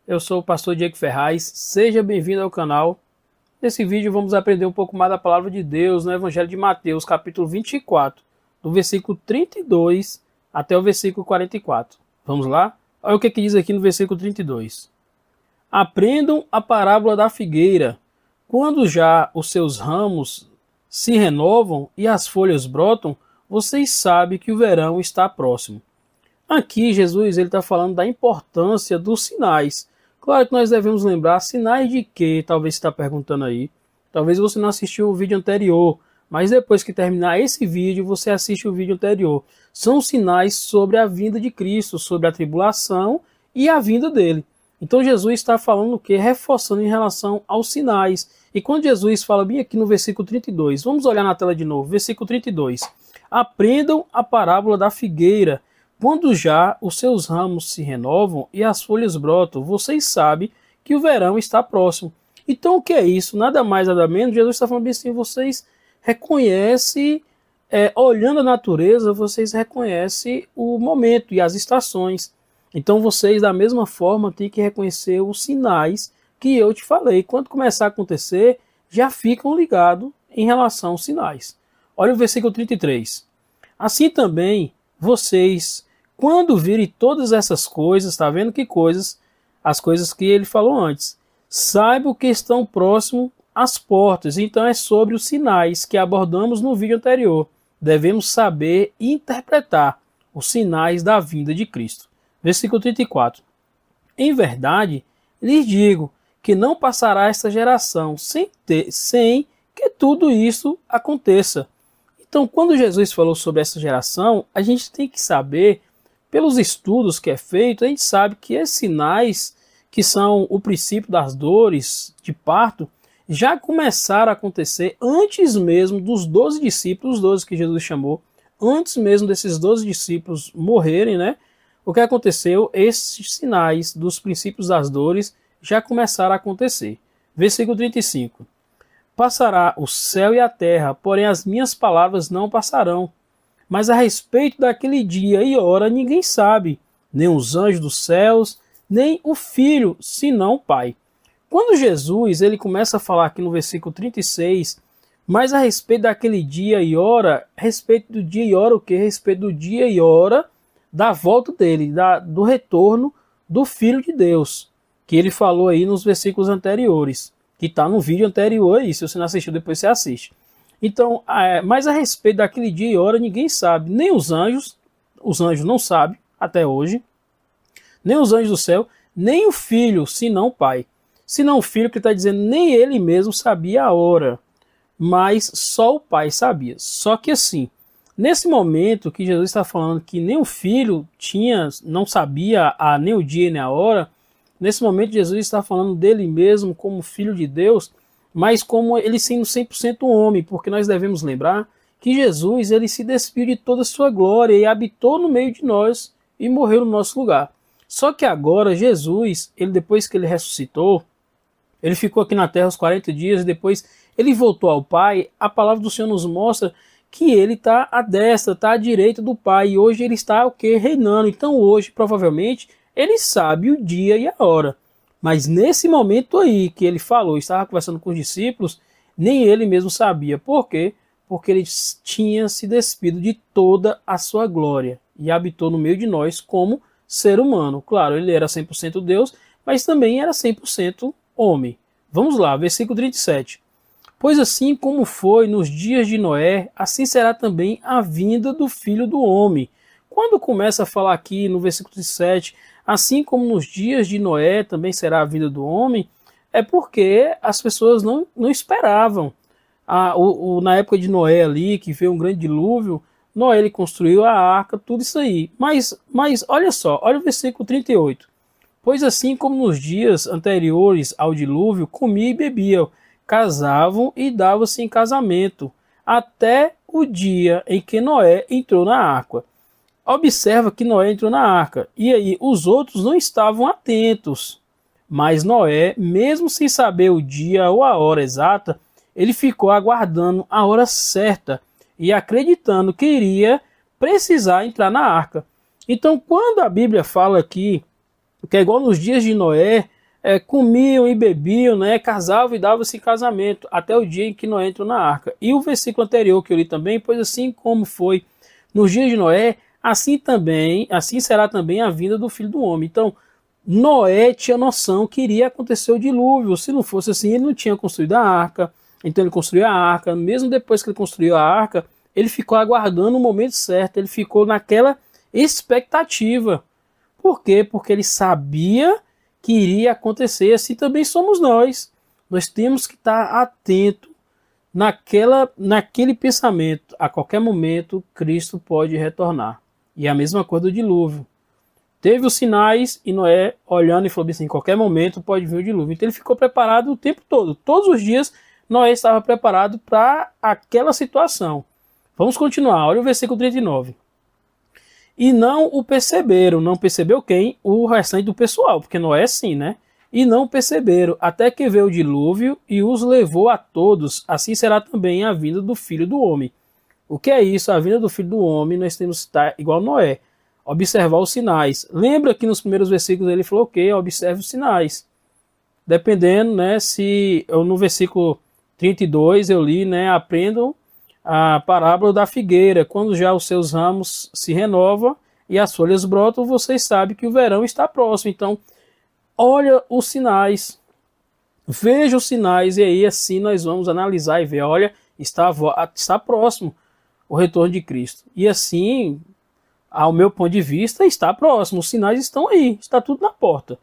Eu sou o pastor Diego Ferraz, seja bem-vindo ao canal. Nesse vídeo vamos aprender um pouco mais da palavra de Deus no Evangelho de Mateus, capítulo 24, do versículo 32 até o versículo 44. Vamos lá? Olha o que diz aqui no versículo 32. Aprendam a parábola da figueira. Quando já os seus ramos se renovam e as folhas brotam, vocês sabem que o verão está próximo. Aqui Jesus está falando da importância dos sinais. Claro que nós devemos lembrar sinais de quê? Talvez você está perguntando aí. Talvez você não assistiu o vídeo anterior, mas depois que terminar esse vídeo, você assiste o vídeo anterior. São sinais sobre a vinda de Cristo, sobre a tribulação e a vinda dele. Então Jesus está falando o quê? Reforçando em relação aos sinais. E quando Jesus fala bem aqui no versículo 32, vamos olhar na tela de novo, versículo 32. Aprendam a parábola da figueira. Quando já os seus ramos se renovam e as folhas brotam, vocês sabem que o verão está próximo. Então o que é isso? Nada mais, nada menos. Jesus está falando bem assim, vocês reconhecem, olhando a natureza, vocês reconhecem o momento e as estações. Então vocês, da mesma forma, têm que reconhecer os sinais que eu te falei. Quando começar a acontecer, já ficam ligados em relação aos sinais. Olha o versículo 33. Assim também, vocês, quando virem todas essas coisas, está vendo que coisas? As coisas que ele falou antes. Saibam que estão próximo às portas. Então é sobre os sinais que abordamos no vídeo anterior. Devemos saber e interpretar os sinais da vinda de Cristo. Versículo 34. Em verdade, lhes digo que não passará esta geração sem que tudo isso aconteça. Então, quando Jesus falou sobre essa geração, a gente tem que saber, pelos estudos que é feito, a gente sabe que esses sinais, que são o princípio das dores de parto, já começaram a acontecer antes mesmo dos 12 discípulos, os 12 que Jesus chamou, antes mesmo desses 12 discípulos morrerem, né? O que aconteceu? Esses sinais dos princípios das dores já começaram a acontecer. Versículo 35. Passará o céu e a terra, porém as minhas palavras não passarão. Mas a respeito daquele dia e hora ninguém sabe, nem os anjos dos céus, nem o Filho, senão o Pai. Quando Jesus ele começa a falar aqui no versículo 36, mas a respeito daquele dia e hora, a respeito do dia e hora o quê? A respeito do dia e hora da volta dele, do retorno do Filho de Deus, que ele falou aí nos versículos anteriores, que está no vídeo anterior aí, se você não assistiu depois você assiste. Então, mas a respeito daquele dia e hora ninguém sabe, nem os anjos não sabem até hoje, nem os anjos do céu, nem o Filho, senão o Pai. Senão o Filho, que está dizendo, nem ele mesmo sabia a hora, mas só o Pai sabia. Só que assim, nesse momento que Jesus está falando que nem o Filho não sabia nem o dia nem a hora, nesse momento Jesus está falando dele mesmo como Filho de Deus, mas como ele sendo 100% homem, porque nós devemos lembrar que Jesus ele se despiu de toda a sua glória e habitou no meio de nós e morreu no nosso lugar. Só que agora Jesus, depois que ele ressuscitou, ele ficou aqui na terra os 40 dias e depois ele voltou ao Pai. A palavra do Senhor nos mostra que ele está à destra, está à direita do Pai, e hoje ele está o quê? Reinando. Então hoje, provavelmente, ele sabe o dia e a hora. Mas nesse momento aí que ele falou, estava conversando com os discípulos, nem ele mesmo sabia. Por quê? Porque ele tinha se despido de toda a sua glória e habitou no meio de nós como ser humano. Claro, ele era 100% Deus, mas também era 100% homem. Vamos lá, versículo 37. Pois assim como foi nos dias de Noé, assim será também a vinda do Filho do Homem. Quando começa a falar aqui no versículo 37, assim como nos dias de Noé também será a vinda do homem, é porque as pessoas não esperavam. Na época de Noé ali, que veio um grande dilúvio, Noé ele construiu a arca, tudo isso aí. Mas olha só, olha o versículo 38. Pois assim como nos dias anteriores ao dilúvio, comiam e bebiam, casavam e davam-se em casamento, até o dia em que Noé entrou na arca. Observa que Noé entrou na arca, e aí os outros não estavam atentos. Mas Noé, mesmo sem saber o dia ou a hora exata, ele ficou aguardando a hora certa e acreditando que iria precisar entrar na arca. Então, quando a Bíblia fala aqui que é igual nos dias de Noé, comiam e bebiam, né, casavam e davam-se em casamento, até o dia em que Noé entrou na arca. E o versículo anterior que eu li também, pois assim como foi nos dias de Noé, assim será também a vinda do Filho do Homem. Então, Noé tinha noção que iria acontecer o dilúvio. Se não fosse assim, ele não tinha construído a arca. Então ele construiu a arca. Mesmo depois que ele construiu a arca, ele ficou aguardando o momento certo. Ele ficou naquela expectativa. Por quê? Porque ele sabia que iria acontecer. Assim também somos nós. Nós temos que estar atento naquele pensamento. A qualquer momento, Cristo pode retornar. E a mesma coisa do dilúvio. Teve os sinais e Noé olhando e falou assim, em qualquer momento pode vir o dilúvio. Então ele ficou preparado o tempo todo. Todos os dias Noé estava preparado para aquela situação. Vamos continuar, olha o versículo 39. E não o perceberam, não percebeu quem? O restante do pessoal, porque Noé sim, né? E não perceberam, até que veio o dilúvio e os levou a todos. Assim será também a vinda do Filho do Homem. O que é isso? A vinda do Filho do Homem, nós temos que estar igual Noé. Observar os sinais. Lembra que nos primeiros versículos ele falou que observe os sinais. Dependendo, né, se eu, no versículo 32 eu li, né, aprendam a parábola da figueira. Quando já os seus ramos se renovam e as folhas brotam, vocês sabem que o verão está próximo. Então, olha os sinais. Veja os sinais e aí assim nós vamos analisar e ver, olha, está próximo o retorno de Cristo. E assim, ao meu ponto de vista, está próximo. Os sinais estão aí, está tudo na porta.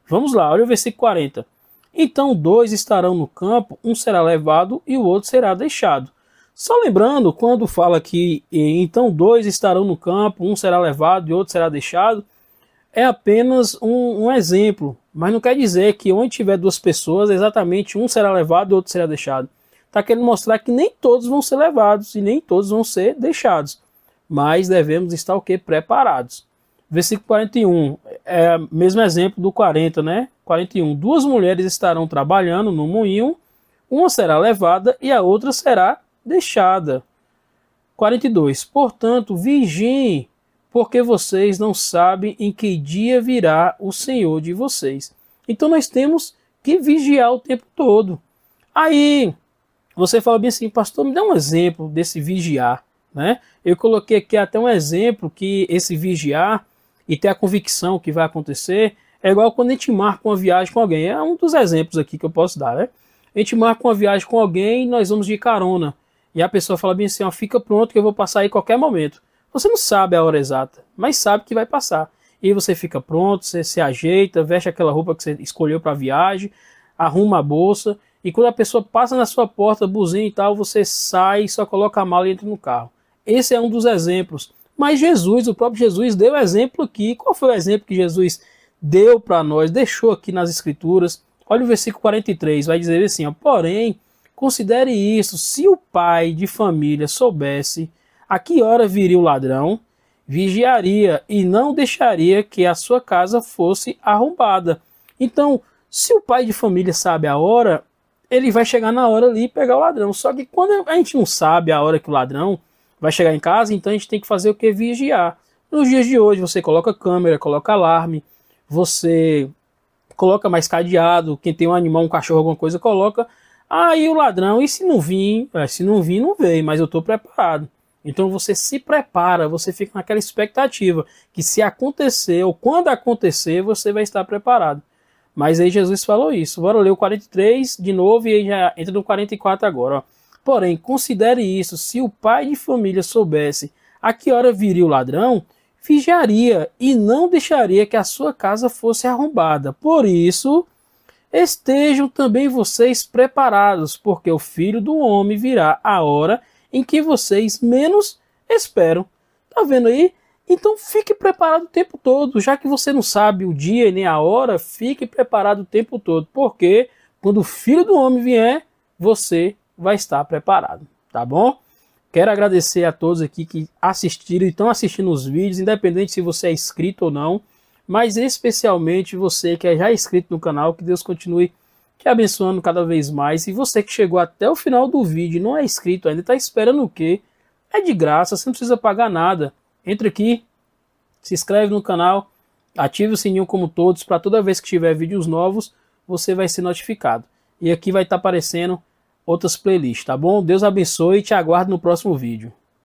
Vamos lá, olha o versículo 40. Então 2 estarão no campo, um será levado e o outro será deixado. Só lembrando, quando fala que então 2 estarão no campo, um será levado e outro será deixado, é apenas um exemplo. Mas não quer dizer que onde tiver 2 pessoas, exatamente um será levado e outro será deixado. Está querendo mostrar que nem todos vão ser levados e nem todos vão ser deixados. Mas devemos estar o quê? Preparados. Versículo 41, é o mesmo exemplo do 40, né? 41, 2 mulheres estarão trabalhando no moinho, uma será levada e a outra será deixada. 42, portanto, vigiem, porque vocês não sabem em que dia virá o Senhor de vocês. Então nós temos que vigiar o tempo todo. Aí, você fala bem assim, pastor, me dá um exemplo desse vigiar. Né? Eu coloquei aqui até um exemplo que esse vigiar e ter a convicção que vai acontecer é igual quando a gente marca uma viagem com alguém. É um dos exemplos aqui que eu posso dar. Né? A gente marca uma viagem com alguém e nós vamos de carona. E a pessoa fala bem assim, ó, fica pronto que eu vou passar aí a qualquer momento. Você não sabe a hora exata, mas sabe que vai passar. E você fica pronto, você se ajeita, veste aquela roupa que você escolheu para a viagem, arruma a bolsa. E quando a pessoa passa na sua porta, buzina e tal, você sai, só coloca a mala e entra no carro. Esse é um dos exemplos. Mas Jesus, o próprio Jesus, deu exemplo aqui. Qual foi o exemplo que Jesus deu para nós, deixou aqui nas Escrituras? Olha o versículo 43, vai dizer assim, ó, porém, considere isso, se o pai de família soubesse a que hora viria o ladrão, vigiaria e não deixaria que a sua casa fosse arrombada. Então, se o pai de família sabe a hora, ele vai chegar na hora ali e pegar o ladrão. Só que quando a gente não sabe a hora que o ladrão vai chegar em casa, então a gente tem que fazer o que? Vigiar. Nos dias de hoje você coloca câmera, coloca alarme, você coloca mais cadeado, quem tem um animal, um cachorro, alguma coisa, coloca. Aí o ladrão, e se não vir? Se não vir, não veio, mas eu estou preparado. Então você se prepara, você fica naquela expectativa que se acontecer ou quando acontecer, você vai estar preparado. Mas aí Jesus falou isso. Bora ler o 43 de novo e aí já entra no 44 agora. Ó. Porém, considere isso, se o pai de família soubesse a que hora viria o ladrão, vigiaria e não deixaria que a sua casa fosse arrombada. Por isso, estejam também vocês preparados, porque o Filho do Homem virá a hora em que vocês menos esperam. Tá vendo aí? Então fique preparado o tempo todo, já que você não sabe o dia nem a hora, fique preparado o tempo todo, porque quando o Filho do Homem vier, você vai estar preparado, tá bom? Quero agradecer a todos aqui que assistiram e estão assistindo os vídeos, independente se você é inscrito ou não, mas especialmente você que é já inscrito no canal, que Deus continue te abençoando cada vez mais. E você que chegou até o final do vídeo e não é inscrito ainda, está esperando o quê? É de graça, você não precisa pagar nada. Entre aqui, se inscreve no canal, ative o sininho como todos, para toda vez que tiver vídeos novos, você vai ser notificado. E aqui vai estar aparecendo outras playlists, tá bom? Deus abençoe e te aguardo no próximo vídeo.